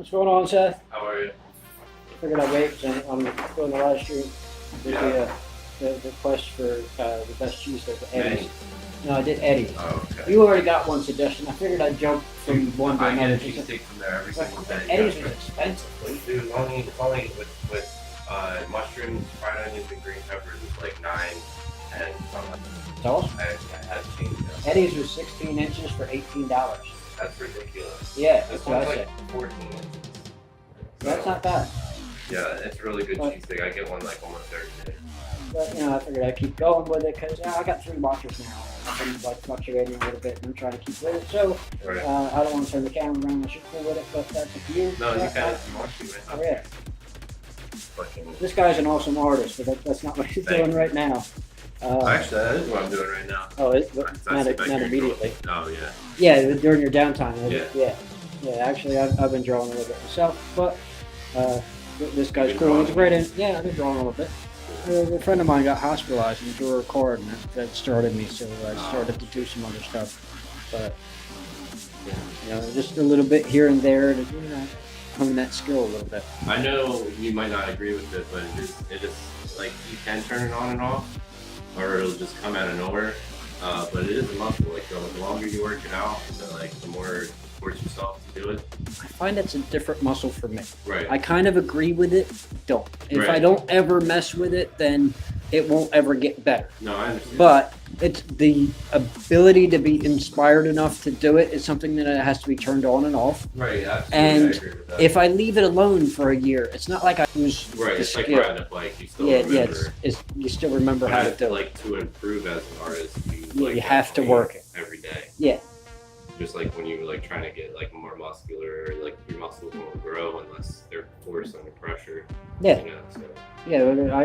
What's going on, Seth? How are you? Figured I'd wait because I'm doing the live stream with the quest for the best cheesesteak at Eddie's. No, I did Eddie's. Oh, okay. You already got one suggestion. I figured I'd jump from one to I another. get a cheesesteak from there every single day. Eddie's was expensive. Dude, only with mushrooms, fried onions, and green peppers is like 9 and something. It's awesome. I had to change that. Eddie's was 16 inches for $18. That's ridiculous. Yeah, This that's what I one's said. like 14 inches. That's not bad. Yeah, it's a really good cheesesteak. I get one like almost every day. But, I figured I'd keep going with it because I got 3 watchers now. I've been like fluctuating a little bit and I'm trying to keep with it. So I don't want to turn the camera around. I should cool with it, but that's up to you. No, you can if you want to. Oh, yeah. This guy's an awesome artist, but that's not what he's doing right now. Actually, that is what I'm doing right now. Oh, not immediately. Oh, yeah. Yeah, during your downtime. Yeah. Yeah, actually, I've been drawing a little bit myself, but this guy's cool. He's great. Yeah, I've been drawing a little bit. A friend of mine got hospitalized and drew a card, and that started me, so I started to do some other stuff. But, just a little bit here and there to, hone that skill a little bit. I know you might not agree with it, but it is like you can turn it on and off, or it'll just come out of nowhere. But it is a muscle. Like the longer you work it out, the more you force yourself to do it. I find it's a different muscle for me. Right. I kind of agree with it. Don't. If I Right. don't ever mess with it, then it won't ever get better. No, I understand. But it's the ability to be inspired enough to do it is something that has to be turned on and off. Right, absolutely. And I agree with that. if I leave it alone for a year, it's not like I lose Right, the it's like skill. riding a bike. You still remember. You still remember how to do it. Like to improve as an artist, You have to work it every day. Yeah. Just like when you're like trying to get like more muscular, like your muscles won't grow unless they're forced under pressure. Yeah. So. Yeah,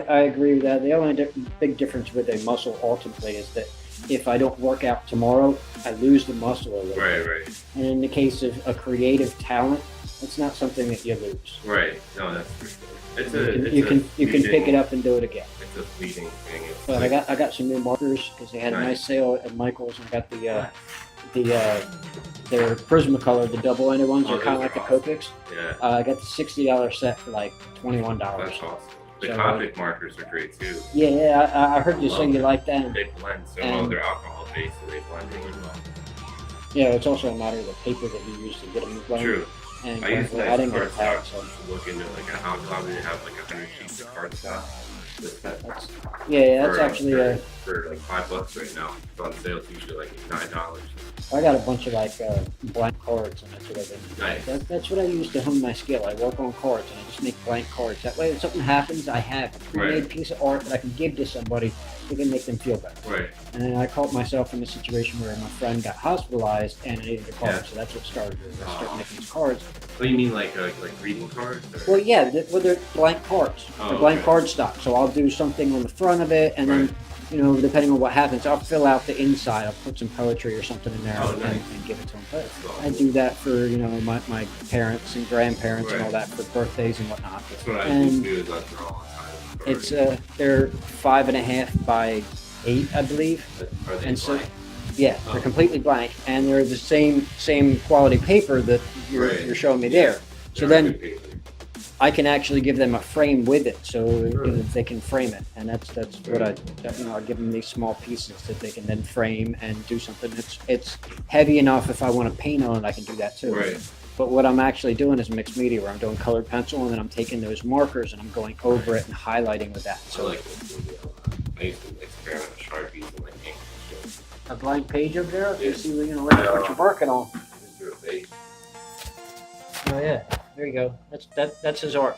I agree with that. The only big difference with a muscle ultimately is that if I don't work out tomorrow, I lose the muscle a little bit. Right. And in the case of a creative talent, it's not something that you lose. Right. No, that's for sure. You can pick it up and do it again. It's a fleeting thing. But I got some new markers because they had a nice sale at Michael's, and I got their Prismacolor, the double-ended ones. They're kind of like the Copics. Yeah. I got the $60 set for like $21. That's awesome. The Copic markers are great too. Yeah, I heard you say you like them. They blend so well. They're alcohol based, so they blend really well. Yeah, it's also a matter of the paper that you use to get them to blend. True. And I used to I didn't get a pack, so. look into like a how come they have like 100 sheets of cardstock. That's actually for like $5 right now. It's on sale. It's usually like $9. I got a bunch of like blank cards, and that's what I've been. Nice. That's what I use to hone my skill. I work on cards, and I just make blank cards. That way, if something happens, I have a pre-made piece of art that I can give to somebody who can make them feel better. Right. And then I caught myself in a situation where my friend got hospitalized, and I needed a card, so that's what started it. I started making these cards. What do you mean, like greeting cards? Or? Well, yeah, they're blank cards. They're blank card stock. So I'll do something on the front of it, and then, depending on what happens, I'll fill out the inside. I'll put some poetry or something in there and give it to them. But I do that for, my parents and grandparents and all that for birthdays and whatnot. That's what I used to do is I draw all the time. It's they're 5.5 by 8, I believe. Are they and so, blank? Yeah, they're completely blank, and they're the same quality paper that you're showing me there. So then I can actually give them a frame with it, so they can frame it, and that's what I give them these small pieces that they can then frame and do something. It's heavy enough. If I want to paint on it, I can do that too. Right. But what I'm actually doing is mixed media, where I'm doing colored pencil, and then I'm taking those markers and I'm going over it and highlighting with that. So I used to experiment with Sharpies and like ink and shit. A blank page up there, you see what you're working on. Just do a face. Oh yeah, there you go. That's his art.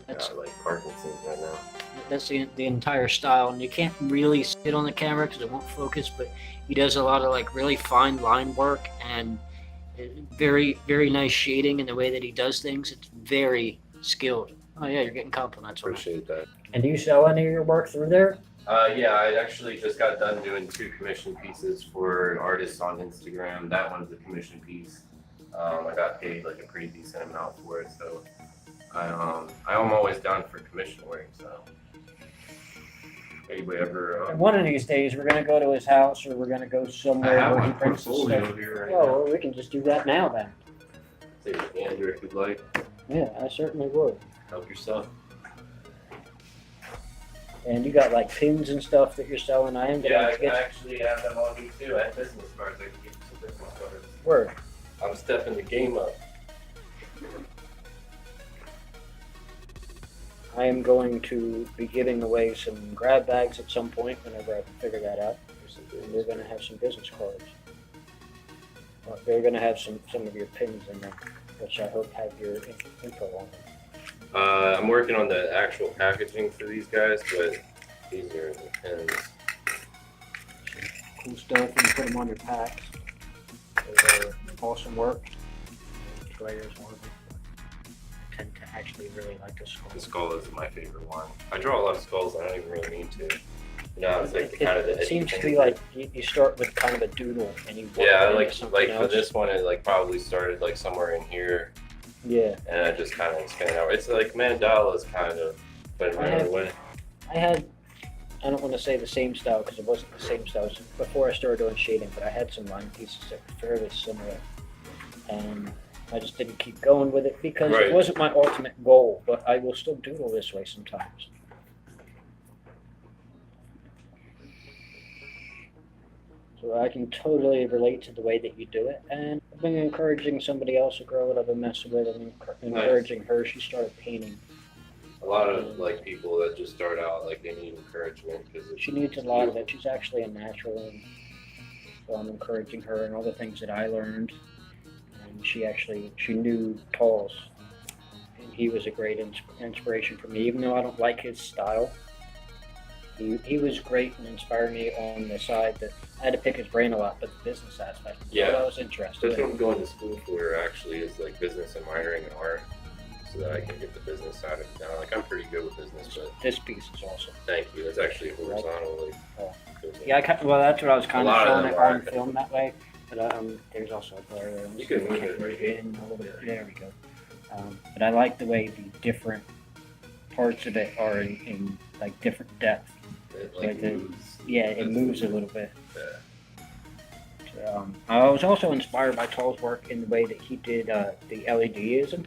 That's like Parkinson's right now. That's the entire style, and you can't really see it on the camera because it won't focus. But he does a lot of like really fine line work and very nice shading in the way that he does things. It's very skilled. Oh yeah, you're getting compliments. Appreciate that. And do you sell any of your work through there? Yeah, I actually just got done doing 2 commission pieces for artists on Instagram. That one's a commission piece. I got paid like a pretty decent amount for it, so I'm always down for commission work. So anybody ever? One of these days, we're gonna go to his house, or we're gonna go somewhere where he brings some stuff. Here right Oh, well, we can just do that now then. Take a gander if you'd like. Yeah, I certainly would. Help yourself. And you got like pins and stuff that you're selling. I am Yeah, gonna I get actually have them on me too. I have business cards. I can give you some business cards. word. I'm stepping the game up. I am going to be giving away some grab bags at some point whenever I can figure that out. And we're gonna have some business cards. They're gonna have some of your pins in them, which I hope have your info on them. I'm working on the actual packaging for these guys, but these are the pins. Cool stuff. You can put them on your packs. They're awesome work. Players one of them. I tend to actually really like the skull. The skull is my favorite one. I draw a lot of skulls. I don't even really need to. No, it's like the kind of the. It seems to be like you start with kind of a doodle and you. Yeah, work like into something for else. this one, it like probably started like somewhere in here, Yeah. and I just kind of expanded out. It's like mandalas kind of, but in another way. I don't want to say the same style because it wasn't the same style before I started doing shading, but I had some line pieces that were fairly similar, and I just didn't keep going with it because Right. it wasn't my ultimate goal. But I will still doodle this way sometimes. So I can totally relate to the way that you do it, and I've been encouraging somebody else, a girl that I've been messing with, and encouraging her. She started painting. A lot of like people that just start out, like they need encouragement because She needs a lot of it. She's actually a natural, and so I'm encouraging her and all the things that I learned. And she knew Paul's, and he was a great inspiration for me. Even though I don't like his style, he was great and inspired me on the side that I had to pick his brain a lot, but the business aspect. Yeah. That was interesting. That's what I'm going to school for. Actually, is like business and minoring in art, so that I can get the business side of it down. Like I'm pretty good with business, but This piece is awesome. thank you. That's actually horizontal. Like, Oh. Yeah, well, that's what I was kind A of lot of showing them it are. on film that way. But there's also a blur there. You can move it right here. in a little bit. There we go. But I like the way the different parts of it are in like different depth. it like the- moves. Yeah, it That's moves a cool. little bit. Yeah. I was also inspired by Tall's work in the way that he did the LED-ism.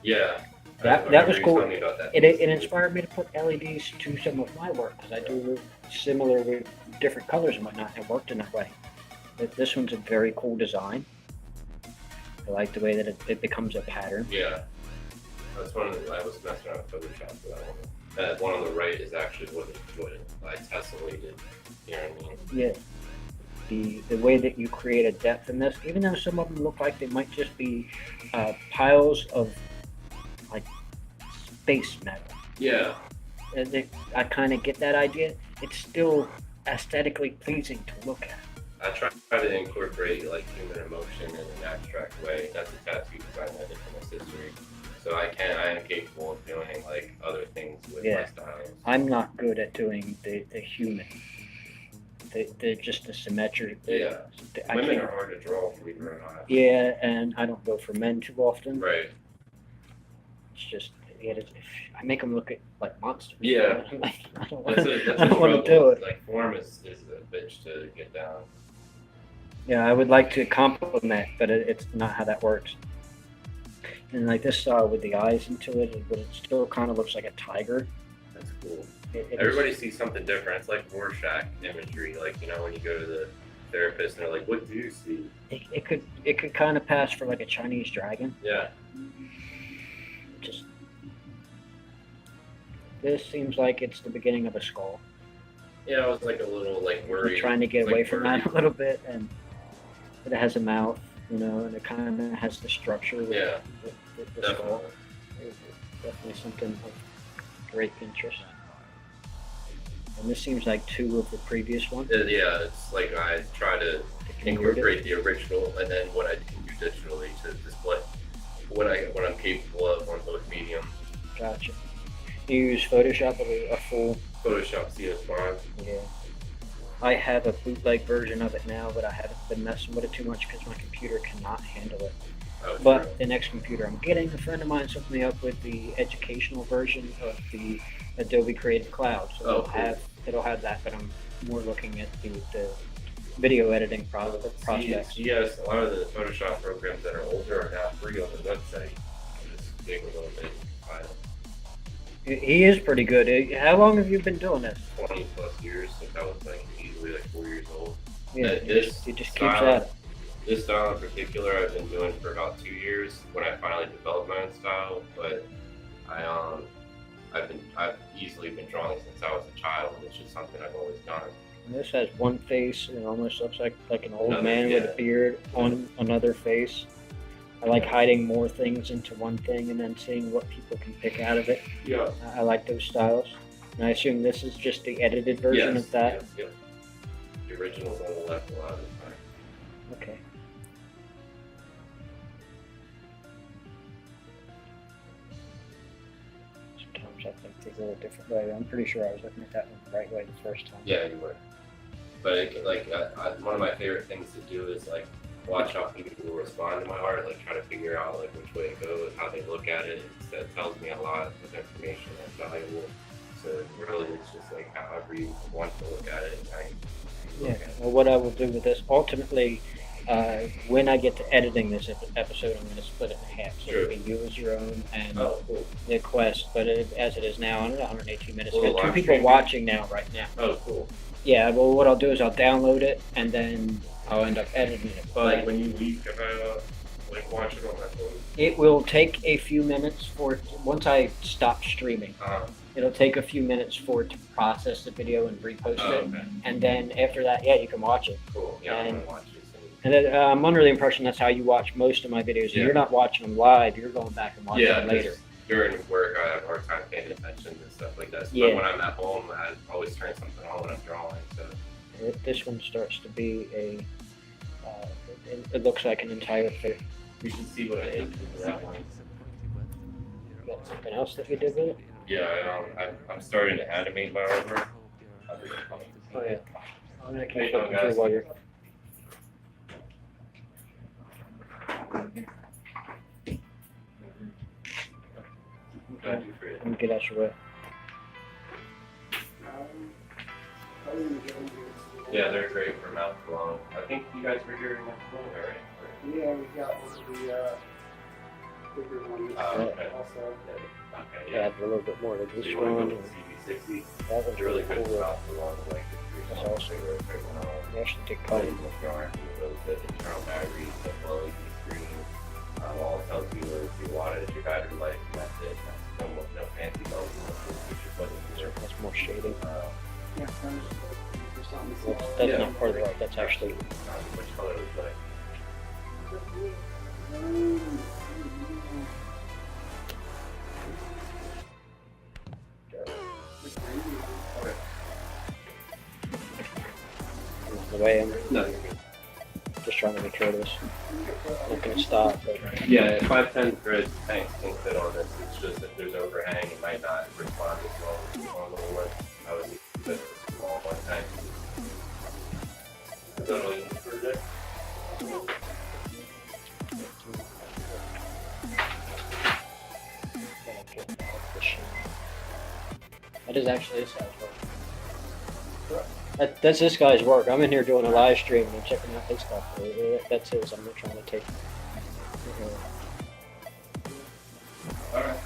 Yeah. That I was remember you cool. telling me about that. It inspired me to put LEDs to some of my work because I do similar with different colors and whatnot. It worked in that way. But this one's a very cool design. I like the way that it becomes a pattern. Yeah. That's one of the, I was messing around with Photoshop for that one. That one on the right is actually what I tessellated. You know what I mean? Yeah. The way that you create a depth in this, even though some of them look like they might just be piles of like space metal. Yeah. And I kind of get that idea. It's still aesthetically pleasing to look at. I try to incorporate like human emotion in an abstract way. That's a tattoo design I did from this history. So I am capable of doing like other things with my styles. I'm not good at doing the human. Just the symmetry. Yeah. I Women can't- are hard to draw, believe it or not. Yeah, and I don't go for men too often. Right. It's just I make them look like monsters. Yeah. I don't That's I don't want to do it. Like form is a bitch to get down. Yeah, I would like to compliment, but it's not how that works. And like this style with the eyes into it, but it still kind of looks like a tiger. That's cool. It Everybody sees something different. It's like Rorschach imagery. Like, you know, when you go to the therapist and they're like, what do you see? it could kind of pass for like a Chinese dragon. Yeah. Just this seems like it's the beginning of a skull. Yeah, I was like a little like We're worried. trying to get Like away from that a worried. little bit, and it has a mouth, you know, and it kind of has the structure with, Yeah, with the skull. definitely. It's definitely something of great interest. And this seems like two of the previous ones. Yeah, it's like I try to incorporate the original and then what I can do digitally to display what I'm capable of on both mediums. Gotcha. You use Photoshop a full. Photoshop CS5. Yeah. I have a bootleg version of it now, but I haven't been messing with it too much because my computer cannot handle it. Oh, But true. the next computer I'm getting, a friend of mine hooked me up with the educational version of the Adobe Creative Cloud. So Oh, cool. it'll have that, but I'm more looking at the video editing prospects. Yes, a lot of the Photoshop programs that are older are now free on the website. dig a little bit. He is pretty good. How long have you been doing this? 20 plus years since I was like easily like 4 years old. Yeah, This he just keeps style, at it. This style in particular, I've been doing for about 2 years when I finally developed my own style. But I've easily been drawing since I was a child, and it's just something I've always done. And this has one face, and it almost looks like an old Another, man with yeah. a beard on another face. I like hiding more things into one thing and then seeing what people can pick out of it. Yeah. I like those styles. And I assume this is just the edited version of that? Yes. The original's on the left a lot of the time. Okay. Sometimes I think they go a different way. I'm pretty sure I was looking at that one the right way the first time. Yeah, you were. But one of my favorite things to do is like watch how people will respond to my art, like try to figure out like which way it goes, how they look at it. That tells me a lot of information that's valuable. So really, it's just like however you want to look at it. Yeah. Well, what I will do with this, ultimately, when I get to editing this episode, I'm going to split it in half. So Sure. you can use your own and Cool. the quest. But as it is now, I'm at 118 minutes. Well, I've got 2 live people stream. watching now, right now. Oh, cool. Yeah. Well, what I'll do is I'll download it and then I'll end up editing it. But Like when you leave, can I like watch it on my phone? it will take a few minutes once I stop streaming. It'll take a few minutes for it to process the video and repost it, Okay. and then after that, yeah, you can watch it. Cool. Yeah, I'm And- gonna watch this. And then, I'm under the impression that's how you watch most of my videos. Yeah. You're not watching them live; you're going back and watching Yeah, them later. during work, I have a hard time paying attention and stuff like that. Yeah. But when I'm at home, I always turn something on when I'm drawing. So This one starts to be a. It looks like an entire fit. we should see what I did with that one. Got something else that you did with it? Yeah, I'm starting to animate my artwork. Oh yeah. I'm gonna How you keep doing, looking through guys? while you're. Thank you for it. Let me get out your way. Yeah, they're great for mouth flow. I think you guys were here next morning, right? Yeah, we got one of the bigger ones Okay. also. Okay, Add a little bit more to So this you want one. to go with CB60? That one's It's really really good cool. for mouth flow. Like That's also really great one. You actually take But color. the internal batteries, the LED screen, all it tells you is your wattage, your battery life, and that's it. That's no fancy bells and whistles, which is what it's there. That's more shading. Yeah, just on the That's Yeah. not part of the art. That's actually. Which color is like? The way I'm No, you're good. just trying to make sure this not gonna stop. But Yeah, 510 thread tanks can fit on this. It's just if there's overhang, it might not respond as well as the normal one. I would need to fit a small one tank. Is that all you need for today? that is actually this guy's work. That's this guy's work. I'm in here doing a live stream and I'm checking out his stuff. That's his. I'm not trying to take. Alright.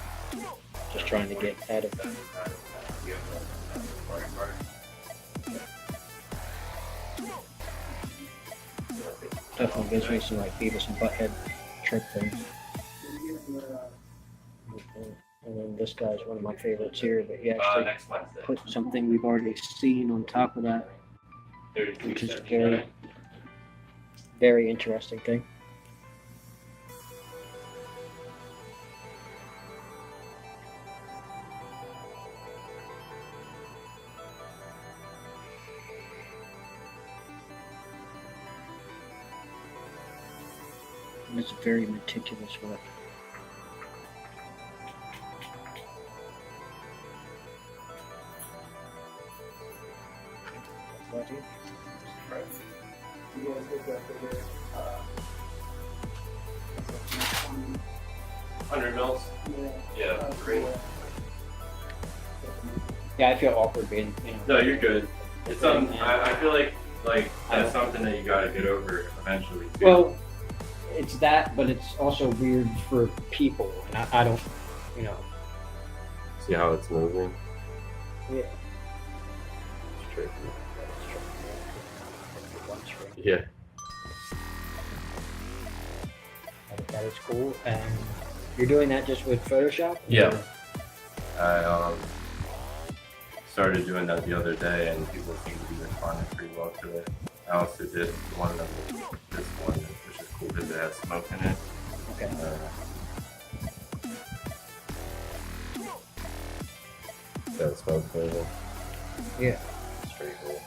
Just trying to get out of it. Definitely gives me some like Beavis and Butthead trick things. And then this guy's one of my favorites here, but he actually Next Wednesday. put something we've already seen on top of that, which is very, very interesting thing. And it's very meticulous work. What do you- You guys get that bigger, 100 mils? Yeah, great. Yeah, I feel awkward being, No, you're good. It's I feel like that's something that you gotta get over eventually too. Well, it's that, but it's also weird for people, and I don't, you know. See how it's moving? Yeah. Straight. One string. Yeah. That is cool. And you're doing that just with Photoshop? Yeah. I started doing that the other day, and people seem to be responding pretty well to it. I also did one of this one, which is cool because it has smoke in it. Okay. That smoke flavor. Yeah. It's pretty cool.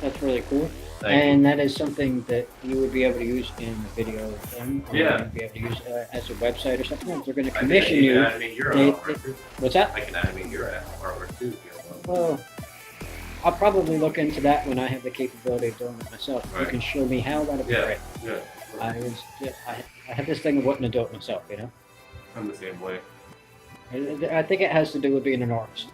That's really cool. Thank And that is something that you would be able to use in a video of them, or Yeah. you'd be able to use as a website or something. If they're going to I can commission even you, animate your they- artwork too. what's that? I can animate your artwork too. If you want. Well, I'll probably look into that when I have the capability of doing it myself. You Right. can show me how, that'd be Yeah. great. Yeah. I have this thing of wanting to do it myself, you know? I'm the same way. I think it has to do with being an artist.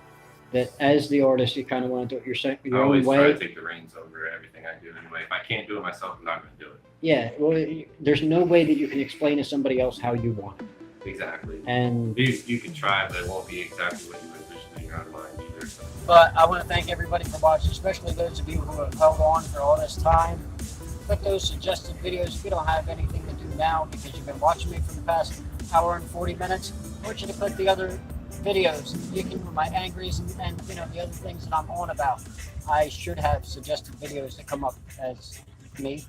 That as the artist, you kind of want to do it I your own always try way. to take the reins over everything I do anyway. If I can't do it myself, I'm not going to do it. Yeah, well, there's no way that you can explain to somebody else how you want it. Exactly. And You can try, but it won't be exactly what you envision in your own mind either. So. But I want to thank everybody for watching, especially those of you who have held on for all this time. Click those suggested videos if you don't have anything to do now because you've been watching me for the past hour and 40 minutes. I want you to click the other videos. You can my angries and you know the other things that I'm on about. I should have suggested videos that come up as me,